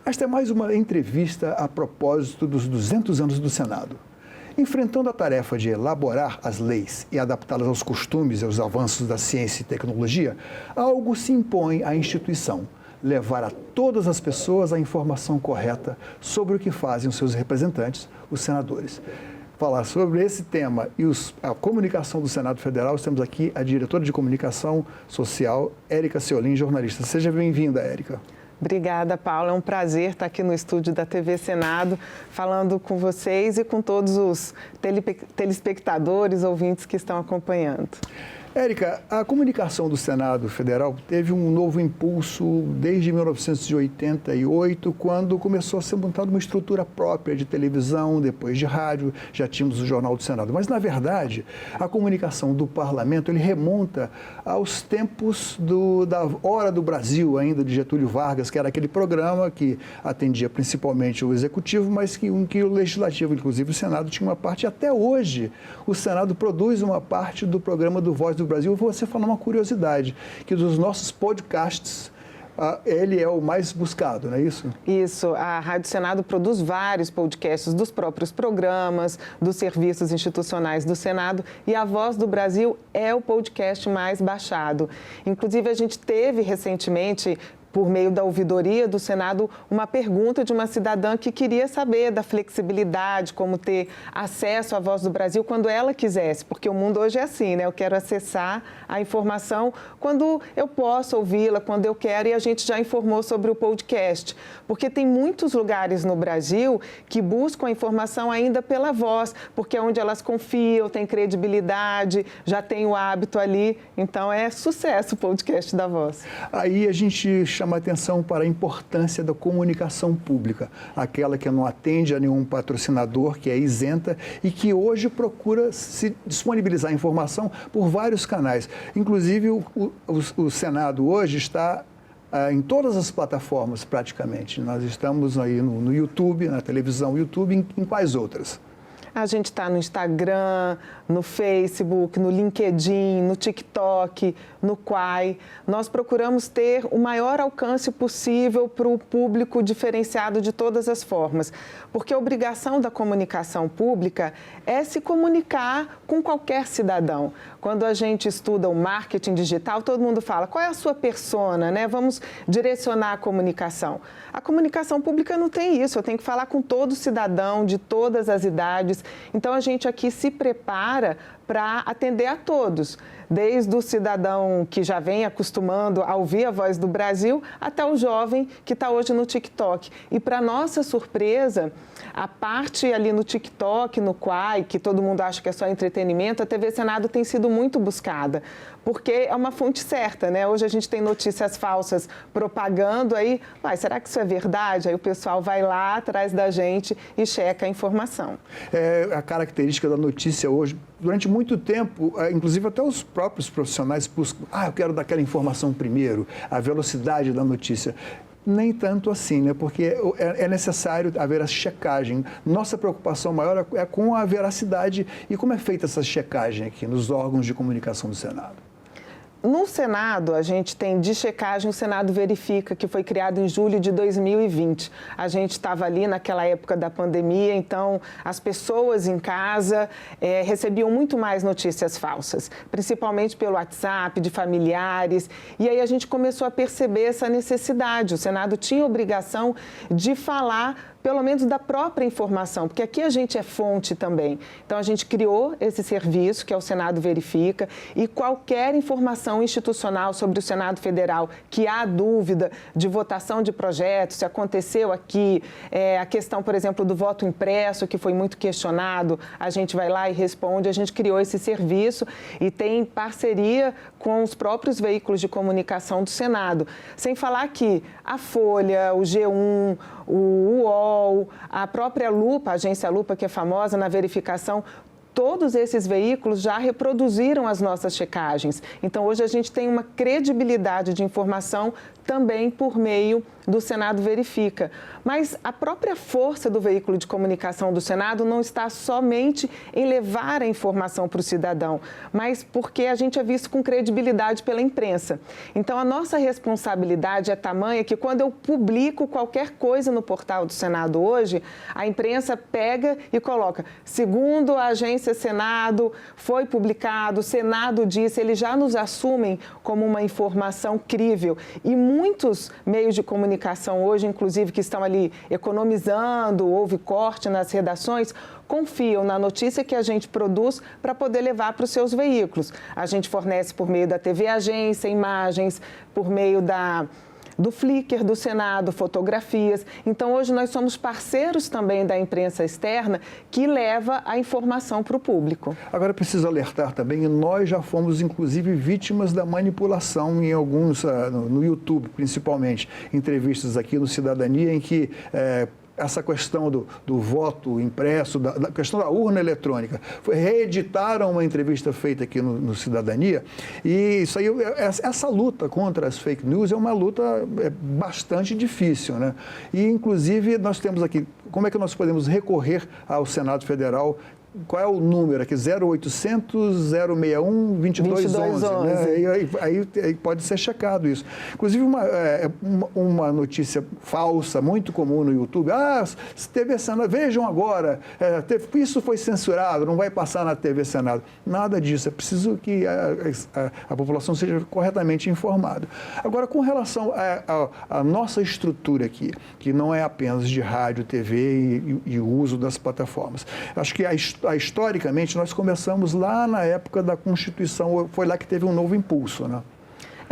Esta é mais uma entrevista a propósito dos 200 anos do Senado. Enfrentando a tarefa de elaborar as leis e adaptá-las aos costumes e aos avanços da ciência e tecnologia, algo se impõe à instituição: levar a todas as pessoas a informação correta sobre o que fazem os seus representantes, os senadores. Falar sobre esse tema e a comunicação do Senado Federal, temos aqui a diretora de comunicação social, Érica Seolim, jornalista. Seja bem-vinda, Érica. Obrigada, Paulo. É um prazer estar aqui no estúdio da TV Senado, falando com vocês e com todos os telespectadores, ouvintes que estão acompanhando. Érica, a comunicação do Senado Federal teve um novo impulso desde 1988, quando começou a ser montada uma estrutura própria de televisão, depois de rádio, já tínhamos o Jornal do Senado. Mas, na verdade, a comunicação do parlamento ele remonta aos tempos da Hora do Brasil, ainda de Getúlio Vargas, que era aquele programa que atendia principalmente o Executivo, mas que o Legislativo, inclusive o Senado, tinha uma parte. Até hoje, o Senado produz uma parte do programa do Voz do Brasil. Eu vou você falar uma curiosidade, que dos nossos podcasts, ele é o mais buscado, não é isso? Isso. A Rádio Senado produz vários podcasts dos próprios programas, dos serviços institucionais do Senado, e a Voz do Brasil é o podcast mais baixado. Inclusive, a gente teve recentemente, por meio da ouvidoria do Senado, uma pergunta de uma cidadã que queria saber da flexibilidade, como ter acesso à Voz do Brasil quando ela quisesse, porque o mundo hoje é assim, né? Eu quero acessar a informação quando eu posso ouvi-la, quando eu quero, e a gente já informou sobre o podcast, porque tem muitos lugares no Brasil que buscam a informação ainda pela voz, porque é onde elas confiam, tem credibilidade, já tem o hábito ali, então é sucesso o podcast da Voz. Aí a gente chama atenção para a importância da comunicação pública, aquela que não atende a nenhum patrocinador, que é isenta e que hoje procura se disponibilizar informação por vários canais. Inclusive, o Senado hoje está em todas as plataformas, praticamente. Nós estamos aí no YouTube, na televisão YouTube, em quais outras? A gente está no Instagram, no Facebook, no LinkedIn, no TikTok, no Quai. Nós procuramos ter o maior alcance possível para o público diferenciado de todas as formas, porque a obrigação da comunicação pública é se comunicar com qualquer cidadão. Quando a gente estuda o marketing digital, todo mundo fala, qual é a sua persona, né? Vamos direcionar a comunicação. A comunicação pública não tem isso, eu tenho que falar com todo cidadão, de todas as idades. Então, a gente aqui se prepara para atender a todos, desde o cidadão que já vem acostumando a ouvir a Voz do Brasil, até o jovem que está hoje no TikTok. E, para nossa surpresa, a parte ali no TikTok, no Quai, que todo mundo acha que é só entretenimento, a TV Senado tem sido muito buscada, porque é uma fonte certa, né? Hoje a gente tem notícias falsas propagando aí, será que isso é verdade? Aí o pessoal vai lá atrás da gente e checa a informação. A característica da notícia hoje, durante muito tempo, inclusive até os próprios profissionais buscam, eu quero dar aquela informação primeiro, a velocidade da notícia. Nem tanto assim, né? Porque é necessário haver a checagem. Nossa preocupação maior é com a veracidade. E como é feita essa checagem aqui nos órgãos de comunicação do Senado? No Senado, a gente tem de checagem o Senado Verifica, que foi criado em julho de 2020. A gente estava ali naquela época da pandemia, então as pessoas em casa recebiam muito mais notícias falsas, principalmente pelo WhatsApp, de familiares. E aí a gente começou a perceber essa necessidade. O Senado tinha obrigação de falar pelo menos da própria informação, porque aqui a gente é fonte também. Então, a gente criou esse serviço, que é o Senado Verifica, e qualquer informação institucional sobre o Senado Federal que há dúvida de votação de projetos, se aconteceu aqui, a questão, por exemplo, do voto impresso, que foi muito questionado, a gente vai lá e responde. A gente criou esse serviço e tem parceria com os próprios veículos de comunicação do Senado. Sem falar que a Folha, o G1, o UOL, a própria Lupa, a agência Lupa, que é famosa na verificação, todos esses veículos já reproduziram as nossas checagens. Então, hoje a gente tem uma credibilidade de informação também por meio do Senado verifica. Mas a própria força do veículo de comunicação do Senado não está somente em levar a informação para o cidadão, mas porque a gente é visto com credibilidade pela imprensa. Então, a nossa responsabilidade é tamanha que quando eu publico qualquer coisa no portal do Senado hoje, a imprensa pega e coloca, segundo a agência Senado, foi publicado, o Senado disse, eles já nos assumem como uma informação crível. E muitos meios de comunicação hoje, inclusive, que estão ali economizando, houve corte nas redações, confiam na notícia que a gente produz para poder levar para os seus veículos. A gente fornece por meio da TV Agência, imagens, por meio do Flickr do Senado, fotografias. Então, hoje nós somos parceiros também da imprensa externa que leva a informação para o público. Agora, preciso alertar também, nós já fomos, inclusive, vítimas da manipulação em alguns, no YouTube, principalmente, entrevistas aqui no Cidadania, em que essa questão do voto impresso, da questão da urna eletrônica. Reeditaram uma entrevista feita aqui no Cidadania e isso aí, essa luta contra as fake news é uma luta bastante difícil, né? E, inclusive, nós temos aqui, como é que nós podemos recorrer ao Senado Federal? Qual é o número aqui? 0800 061 2211. Né? Aí pode ser checado isso. Inclusive, uma notícia falsa, muito comum no YouTube. TV Senado, vejam agora, isso foi censurado, não vai passar na TV Senado. Nada disso, é preciso que a população seja corretamente informada. Agora, com relação à nossa estrutura aqui, que não é apenas de rádio, TV e o uso das plataformas. Acho que historicamente, nós começamos lá na época da Constituição, foi lá que teve um novo impulso, né?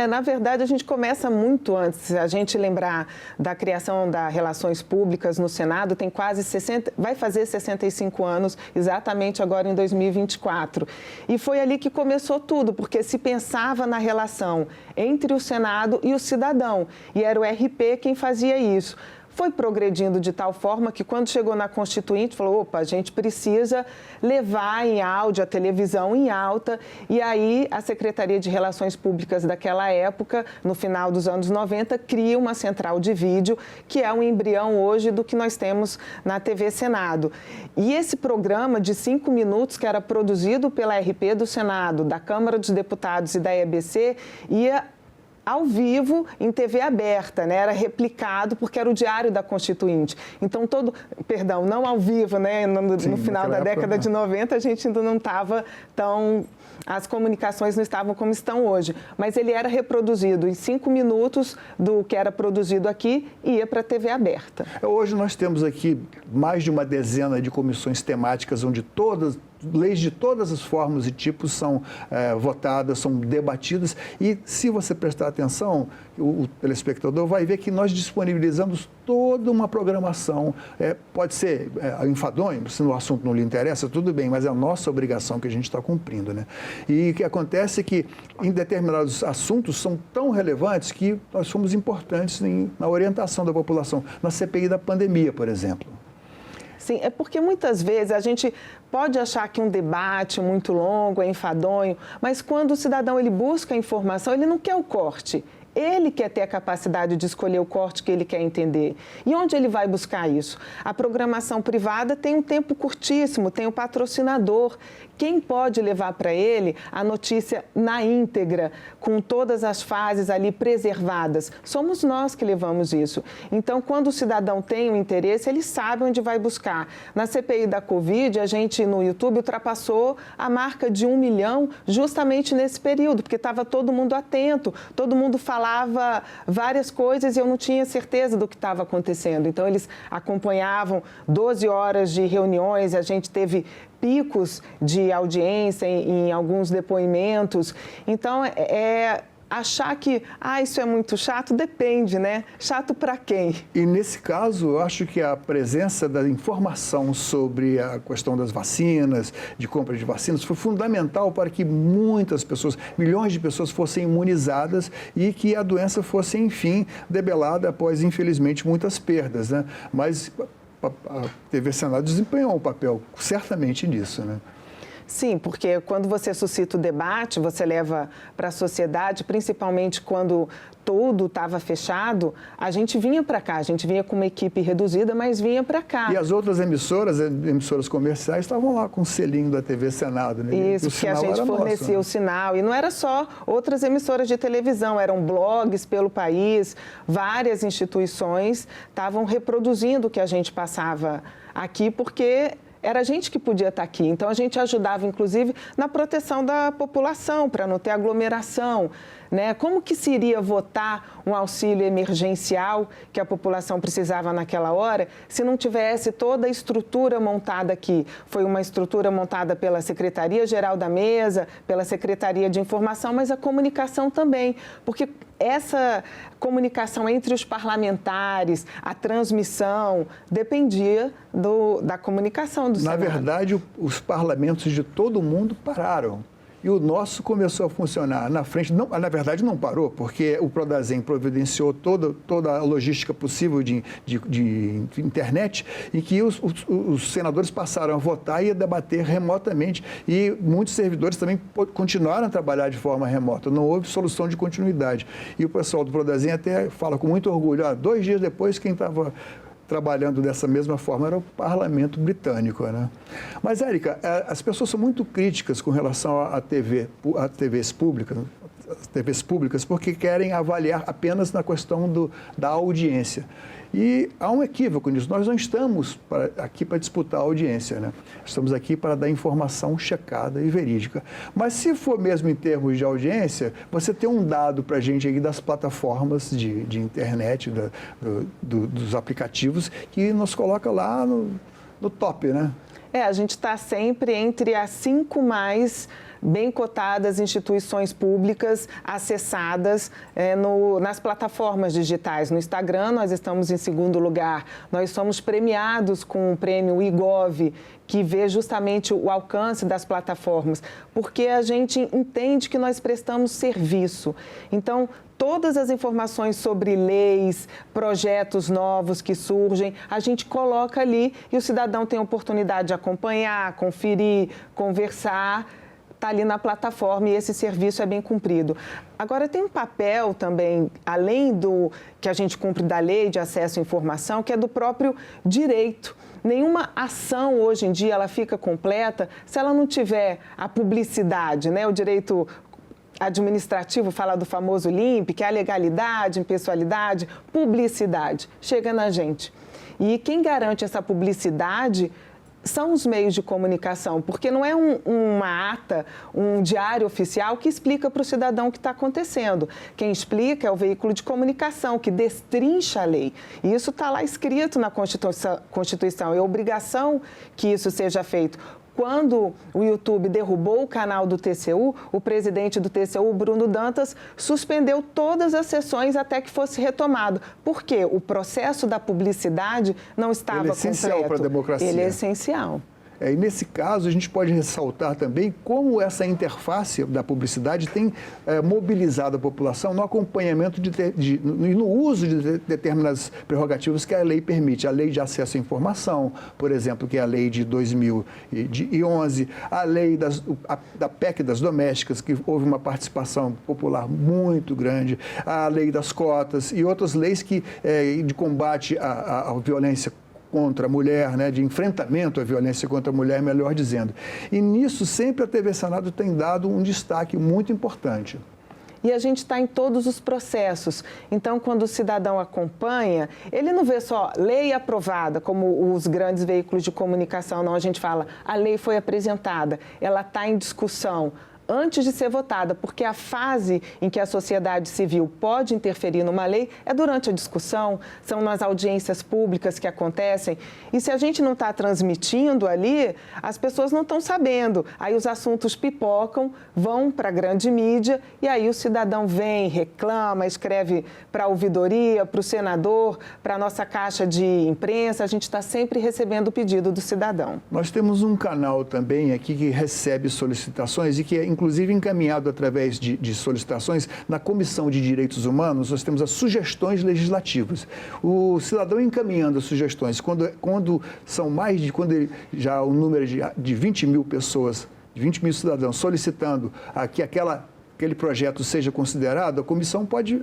Na verdade, a gente começa muito antes. Se a gente lembrar da criação das relações públicas no Senado, tem quase 60, vai fazer 65 anos, exatamente agora em 2024. E foi ali que começou tudo, porque se pensava na relação entre o Senado e o cidadão. E era o RP quem fazia isso. Foi progredindo de tal forma que, quando chegou na Constituinte, falou, opa, a gente precisa levar em áudio, a televisão em alta. E aí, a Secretaria de Relações Públicas daquela época, no final dos anos 90, cria uma central de vídeo, que é um embrião hoje do que nós temos na TV Senado. E esse programa de 5 minutos, que era produzido pela RP do Senado, da Câmara dos Deputados e da EBC, ia ao vivo em TV aberta, né? Era replicado porque era o Diário da Constituinte. Então, não ao vivo, né? No final da década de 90, a gente ainda não estava tão... As comunicações não estavam como estão hoje, mas ele era reproduzido em 5 minutos do que era produzido aqui e ia para a TV aberta. Hoje nós temos aqui mais de uma dezena de comissões temáticas onde leis de todas as formas e tipos são votadas, são debatidas e, se você prestar atenção, o telespectador vai ver que nós disponibilizamos toda uma programação. Pode ser enfadonho, se o assunto não lhe interessa, tudo bem, mas é a nossa obrigação que a gente está cumprindo, né? E o que acontece é que, em determinados assuntos, são tão relevantes que nós somos importantes na orientação da população, na CPI da pandemia, por exemplo. Sim, é porque muitas vezes a gente pode achar que um debate muito longo é enfadonho, mas quando o cidadão ele busca a informação, ele não quer o corte. Ele quer ter a capacidade de escolher o corte que ele quer entender. E onde ele vai buscar isso? A programação privada tem um tempo curtíssimo, tem o patrocinador. Quem pode levar para ele a notícia na íntegra, com todas as fases ali preservadas? Somos nós que levamos isso. Então, quando o cidadão tem um interesse, ele sabe onde vai buscar. Na CPI da Covid, a gente no YouTube ultrapassou a marca de 1 milhão justamente nesse período, porque estava todo mundo atento, todo mundo falava várias coisas e eu não tinha certeza do que estava acontecendo. Então, eles acompanhavam 12 horas de reuniões, a gente teve picos de audiência em alguns depoimentos. Então, achar que isso é muito chato, depende, né? Chato para quem? E nesse caso, eu acho que a presença da informação sobre a questão das vacinas, de compra de vacinas, foi fundamental para que muitas pessoas, milhões de pessoas fossem imunizadas e que a doença fosse, enfim, debelada após, infelizmente, muitas perdas, né? Mas a TV Senado desempenhou um papel certamente nisso, né? Sim, porque quando você suscita o debate, você leva para a sociedade, principalmente quando tudo estava fechado, a gente vinha para cá, a gente vinha com uma equipe reduzida, mas vinha para cá. E as outras emissoras comerciais, estavam lá com o selinho da TV Senado, né? Isso, que a gente fornecia nosso, o sinal. E não era só outras emissoras de televisão, eram blogs pelo país, várias instituições estavam reproduzindo o que a gente passava aqui, porque era a gente que podia estar aqui. Então, a gente ajudava, inclusive, na proteção da população, para não ter aglomeração. Né? Como que se iria votar um auxílio emergencial que a população precisava naquela hora se não tivesse toda a estrutura montada aqui? Foi uma estrutura montada pela Secretaria-Geral da Mesa, pela Secretaria de Informação, mas a comunicação também, porque essa comunicação entre os parlamentares, a transmissão, dependia da comunicação do Senado. Na verdade, os parlamentos de todo mundo pararam. E o nosso começou a funcionar na frente. Não, na verdade, não parou, porque o Prodazem providenciou toda a logística possível de internet, em que os senadores passaram a votar e a debater remotamente. E muitos servidores também continuaram a trabalhar de forma remota. Não houve solução de continuidade. E o pessoal do Prodazem até fala com muito orgulho, 2 dias depois, quem estava trabalhando dessa mesma forma era o parlamento britânico, né? Mas, Érica, as pessoas são muito críticas com relação à TVs públicas, porque querem avaliar apenas na questão da audiência. E há um equívoco nisso. Nós não estamos aqui para disputar a audiência, né? Estamos aqui para dar informação checada e verídica. Mas se for mesmo em termos de audiência, você tem um dado para a gente aí das plataformas de internet, dos aplicativos, que nos coloca lá no top, né? A gente está sempre entre as 5 mais bem cotadas instituições públicas acessadas nas plataformas digitais. No Instagram, nós estamos em 2º lugar. Nós somos premiados com o prêmio iGov, que vê justamente o alcance das plataformas, porque a gente entende que nós prestamos serviço. Então, todas as informações sobre leis, projetos novos que surgem, a gente coloca ali e o cidadão tem a oportunidade de acompanhar, conferir, conversar, está ali na plataforma e esse serviço é bem cumprido. Agora, tem um papel também, além do que a gente cumpre da lei de acesso à informação, que é do próprio direito. Nenhuma ação hoje em dia ela fica completa se ela não tiver a publicidade, né? O direito administrativo fala do famoso LIMP, que é a legalidade, impessoalidade, publicidade. Chega na gente. E quem garante essa publicidade são os meios de comunicação, porque não é uma ata, um diário oficial que explica para o cidadão o que está acontecendo. Quem explica é o veículo de comunicação, que destrincha a lei. E isso está lá escrito na Constituição. É obrigação que isso seja feito. Quando o YouTube derrubou o canal do TCU, o presidente do TCU, Bruno Dantas, suspendeu todas as sessões até que fosse retomado. Por quê? O processo da publicidade não estava completo. Ele é essencial para a democracia. Ele é essencial. E nesse caso, a gente pode ressaltar também como essa interface da publicidade tem mobilizado a população no acompanhamento e no uso de determinadas prerrogativas que a lei permite. A lei de acesso à informação, por exemplo, que é a lei de 2011, a lei da PEC das domésticas, que houve uma participação popular muito grande, a lei das cotas e outras leis de combate à violência contra a mulher, né, de enfrentamento à violência contra a mulher, melhor dizendo. E nisso sempre a TV Senado tem dado um destaque muito importante. E a gente está em todos os processos. Então, quando o cidadão acompanha, ele não vê só lei aprovada, como os grandes veículos de comunicação, não. A gente fala, a lei foi apresentada, ela está em discussão antes de ser votada, porque a fase em que a sociedade civil pode interferir numa lei é durante a discussão, são nas audiências públicas que acontecem. E se a gente não está transmitindo ali, as pessoas não estão sabendo. Aí os assuntos pipocam, vão para a grande mídia e aí o cidadão vem, reclama, escreve para a ouvidoria, para o senador, para a nossa caixa de imprensa. A gente está sempre recebendo o pedido do cidadão. Nós temos um canal também aqui que recebe solicitações e que é inclusive encaminhado através de solicitações na Comissão de Direitos Humanos. Nós temos as sugestões legislativas. O cidadão encaminhando as sugestões, quando são mais de, quando já o número de 20 mil pessoas de 20 mil cidadãos solicitando que aquele projeto seja considerado, a comissão pode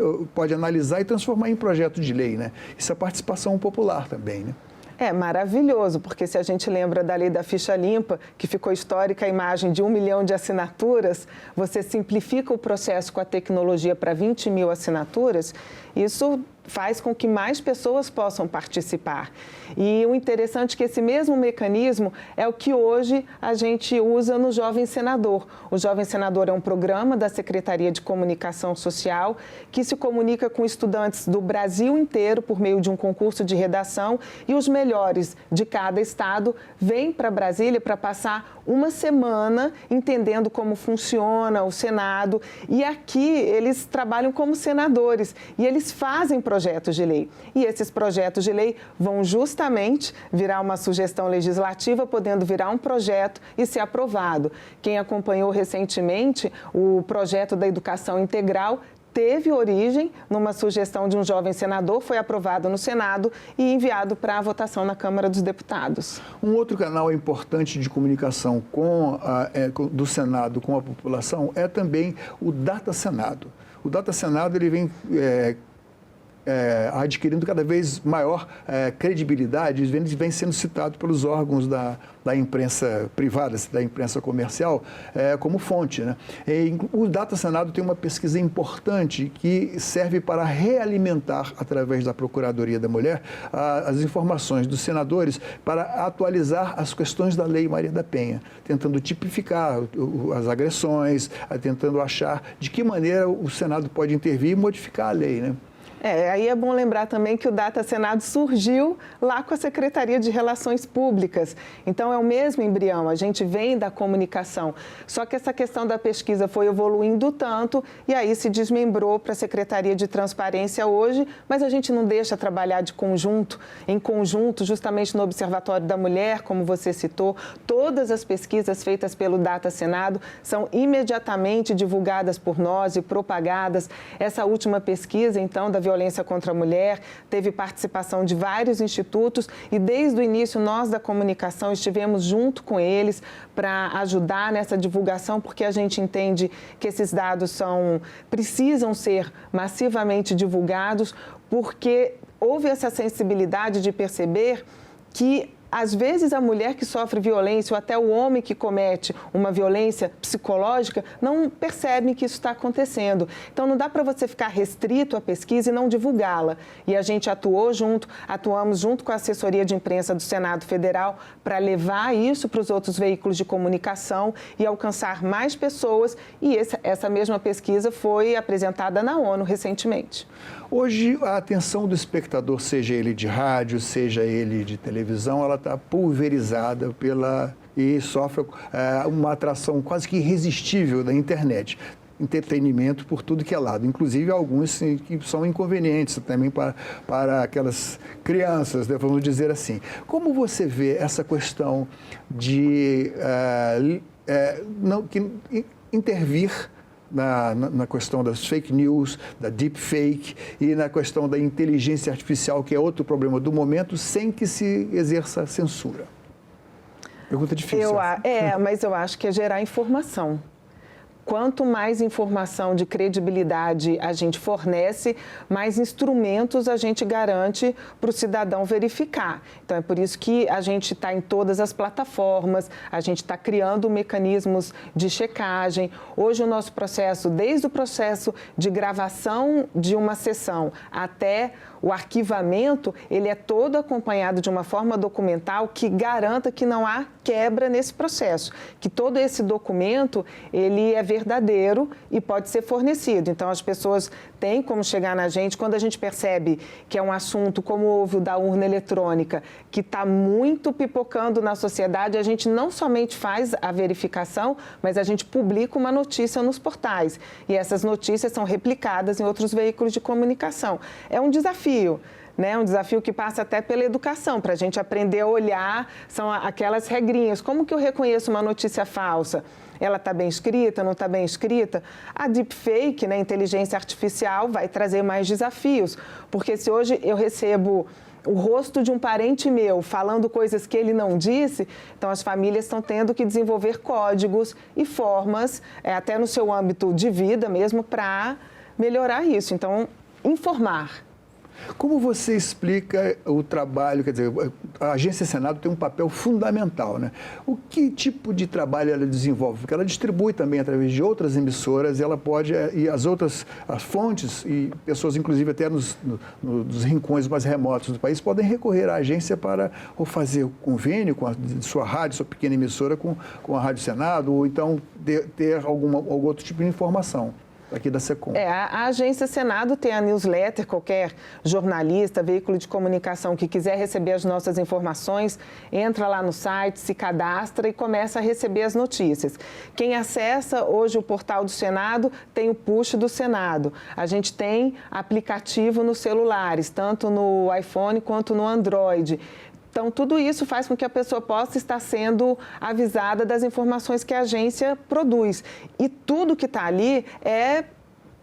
analisar e transformar em projeto de lei, né? Isso é participação popular também, né? É maravilhoso, porque se a gente lembra da lei da ficha limpa, que ficou histórica a imagem de 1 milhão de assinaturas, você simplifica o processo com a tecnologia para 20 mil assinaturas, isso faz com que mais pessoas possam participar. E o interessante é que esse mesmo mecanismo é o que hoje a gente usa no Jovem Senador. O Jovem Senador é um programa da Secretaria de Comunicação Social que se comunica com estudantes do Brasil inteiro por meio de um concurso de redação, e os melhores de cada estado vêm para Brasília para passar uma semana entendendo como funciona o Senado, e aqui eles trabalham como senadores e eles fazem projetos de lei. E esses projetos de lei vão justamente virar uma sugestão legislativa, podendo virar um projeto e ser aprovado. Quem acompanhou recentemente o projeto da educação integral teve origem numa sugestão de um jovem senador, foi aprovado no Senado e enviado para a votação na Câmara dos Deputados. Um outro canal importante de comunicação do Senado com a população é também o Data Senado. O Data Senado ele vem adquirindo cada vez maior credibilidade, vem sendo citado pelos órgãos da imprensa privada, da imprensa comercial, como fonte, né? O Data Senado tem uma pesquisa importante que serve para realimentar, através da Procuradoria da Mulher, as informações dos senadores para atualizar as questões da Lei Maria da Penha, tentando tipificar as agressões, tentando achar de que maneira o Senado pode intervir e modificar a lei, né? Aí é bom lembrar também que o Data Senado surgiu lá com a Secretaria de Relações Públicas. Então, é o mesmo embrião, a gente vem da comunicação. Só que essa questão da pesquisa foi evoluindo tanto e aí se desmembrou para a Secretaria de Transparência hoje, mas a gente não deixa trabalhar em conjunto, justamente no Observatório da Mulher, como você citou. Todas as pesquisas feitas pelo Data Senado são imediatamente divulgadas por nós e propagadas. Essa última pesquisa, então, da violência contra a mulher, teve participação de vários institutos e desde o início nós da comunicação estivemos junto com eles para ajudar nessa divulgação, porque a gente entende que esses dados precisam ser massivamente divulgados, porque houve essa sensibilidade de perceber que às vezes a mulher que sofre violência ou até o homem que comete uma violência psicológica não percebem que isso está acontecendo. Então não dá para você ficar restrito à pesquisa e não divulgá-la. E a gente atuamos junto com a assessoria de imprensa do Senado Federal para levar isso para os outros veículos de comunicação e alcançar mais pessoas. E essa mesma pesquisa foi apresentada na ONU recentemente. Hoje, a atenção do espectador, seja ele de rádio, seja ele de televisão, ela está pulverizada e sofre uma atração quase que irresistível da internet. Entretenimento por tudo que é lado, inclusive alguns que são inconvenientes também para aquelas crianças, né, vamos dizer assim. Como você vê essa questão de intervir na questão das fake news, da deepfake e na questão da inteligência artificial, que é outro problema do momento, sem que se exerça censura? Pergunta difícil. Mas eu acho que é gerar informação. Quanto mais informação de credibilidade a gente fornece, mais instrumentos a gente garante para o cidadão verificar. Então, é por isso que a gente está em todas as plataformas, a gente está criando mecanismos de checagem. Hoje, o nosso processo, desde o processo de gravação de uma sessão até o arquivamento, ele é todo acompanhado de uma forma documental que garanta que não há quebra nesse processo, que todo esse documento, ele é verdadeiro e pode ser fornecido. Então, as pessoas têm como chegar na gente quando a gente percebe que é um assunto como houve o da urna eletrônica, que está muito pipocando na sociedade, a gente não somente faz a verificação, mas a gente publica uma notícia nos portais. E essas notícias são replicadas em outros veículos de comunicação. É um desafio. Né? Um desafio que passa até pela educação, para a gente aprender a olhar, são aquelas regrinhas. Como que eu reconheço uma notícia falsa? Ela está bem escrita, não está bem escrita? A deepfake, né, inteligência artificial, vai trazer mais desafios, porque se hoje eu recebo o rosto de um parente meu falando coisas que ele não disse, então as famílias estão tendo que desenvolver códigos e formas, até no seu âmbito de vida mesmo, para melhorar isso. Então, informar. Como você explica o trabalho, quer dizer, a Agência Senado tem um papel fundamental, né? O que tipo de trabalho ela desenvolve? Porque ela distribui também através de outras emissoras, e ela pode, e as fontes, e pessoas inclusive até nos rincões mais remotos do país, podem recorrer à agência para ou fazer convênio com a sua rádio, sua pequena emissora, com a Rádio Senado, ou então ter algum outro tipo de informação aqui da SECOM. A Agência Senado tem a newsletter, qualquer jornalista, veículo de comunicação que quiser receber as nossas informações, entra lá no site, se cadastra e começa a receber as notícias. Quem acessa hoje o portal do Senado tem o push do Senado. A gente tem aplicativo nos celulares, tanto no iPhone quanto no Android. Então, tudo isso faz com que a pessoa possa estar sendo avisada das informações que a agência produz. E tudo que está ali é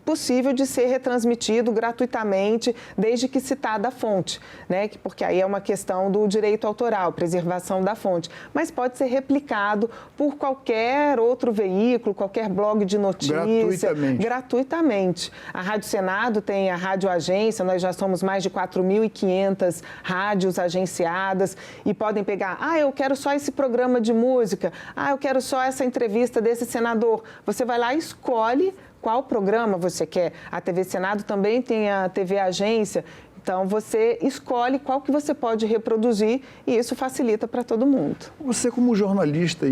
possível de ser retransmitido gratuitamente, desde que citada a fonte, né? Porque aí é uma questão do direito autoral, preservação da fonte. Mas pode ser replicado por qualquer outro veículo, qualquer blog de notícia. Gratuitamente. A Rádio Senado tem a Rádio Agência, nós já somos mais de 4.500 rádios agenciadas e podem pegar, eu quero só esse programa de música, eu quero só essa entrevista desse senador. Você vai lá e escolhe qual programa você quer. A TV Senado também tem a TV Agência, então você escolhe qual que você pode reproduzir e isso facilita para todo mundo. Você, como jornalista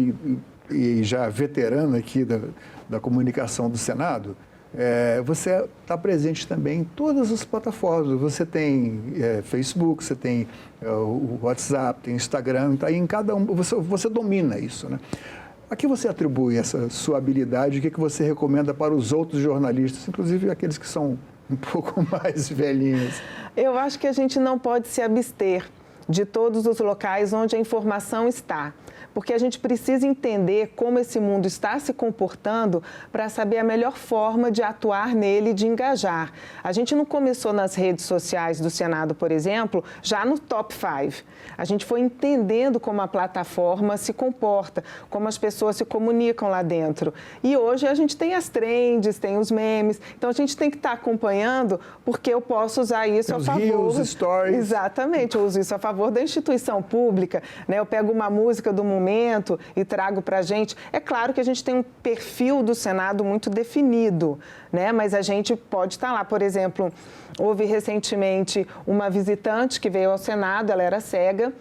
e já veterana aqui da comunicação do Senado, você está presente também em todas as plataformas. Você tem Facebook, você tem o WhatsApp, tem Instagram, tá? E em cada um você domina isso, né? A que você atribui essa sua habilidade? O que você recomenda para os outros jornalistas, inclusive aqueles que são um pouco mais velhinhos? Eu acho que a gente não pode se abster de todos os locais onde a informação está, porque a gente precisa entender como esse mundo está se comportando para saber a melhor forma de atuar nele e de engajar. A gente não começou nas redes sociais do Senado, por exemplo, já no top 5. A gente foi entendendo como a plataforma se comporta, como as pessoas se comunicam lá dentro. E hoje a gente tem as trends, tem os memes, então a gente tem que estar acompanhando, porque eu posso usar isso a favor... Os stories. Exatamente, eu uso isso a favor da instituição pública, né? Eu pego uma música do momento e trago para a gente. É claro que a gente tem um perfil do Senado muito definido, né? Mas a gente pode estar lá. Por exemplo, houve recentemente uma visitante que veio ao Senado, ela era cega,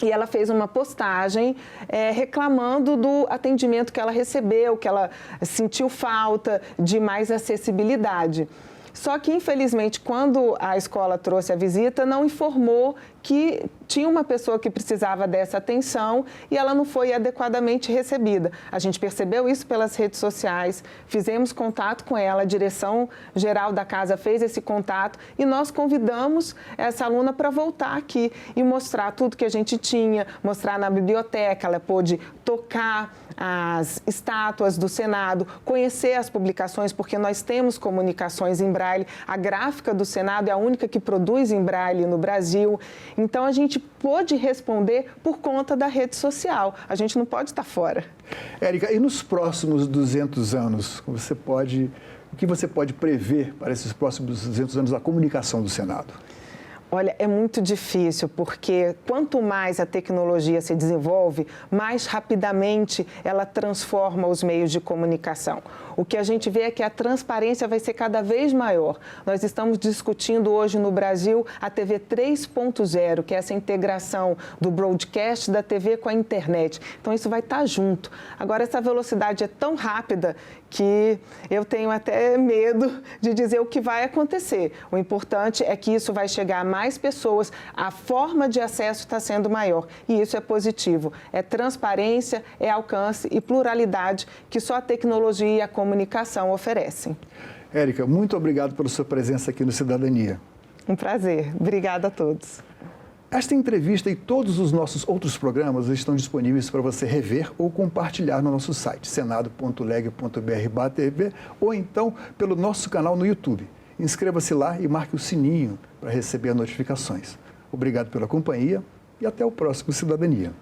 e ela fez uma postagem reclamando do atendimento que ela recebeu, que ela sentiu falta de mais acessibilidade. Só que, infelizmente, quando a escola trouxe a visita, não informou que tinha uma pessoa que precisava dessa atenção e ela não foi adequadamente recebida. A gente percebeu isso pelas redes sociais, fizemos contato com ela, a direção geral da casa fez esse contato e nós convidamos essa aluna para voltar aqui e mostrar tudo que a gente tinha, mostrar na biblioteca, ela pôde tocar as estátuas do Senado, conhecer as publicações, porque nós temos comunicações em braille. A gráfica do Senado é a única que produz em braille no Brasil. Então, a gente pôde responder por conta da rede social. A gente não pode estar fora. Érica, e nos próximos 200 anos, o que você pode prever para esses próximos 200 anos da comunicação do Senado? Olha, é muito difícil, porque quanto mais a tecnologia se desenvolve, mais rapidamente ela transforma os meios de comunicação. O que a gente vê é que a transparência vai ser cada vez maior. Nós estamos discutindo hoje no Brasil a TV 3.0, que é essa integração do broadcast da TV com a internet. Então, isso vai estar junto. Agora, essa velocidade é tão rápida que eu tenho até medo de dizer o que vai acontecer. O importante é que isso vai chegar a mais pessoas, a forma de acesso está sendo maior e isso é positivo. É transparência, é alcance e pluralidade que só a tecnologia e a comunicação oferecem. Érica, muito obrigado pela sua presença aqui no Cidadania. Um prazer. Obrigada a todos. Esta entrevista e todos os nossos outros programas estão disponíveis para você rever ou compartilhar no nosso site, senado.leg.br/tv ou então pelo nosso canal no YouTube. Inscreva-se lá e marque o sininho para receber notificações. Obrigado pela companhia e até o próximo Cidadania.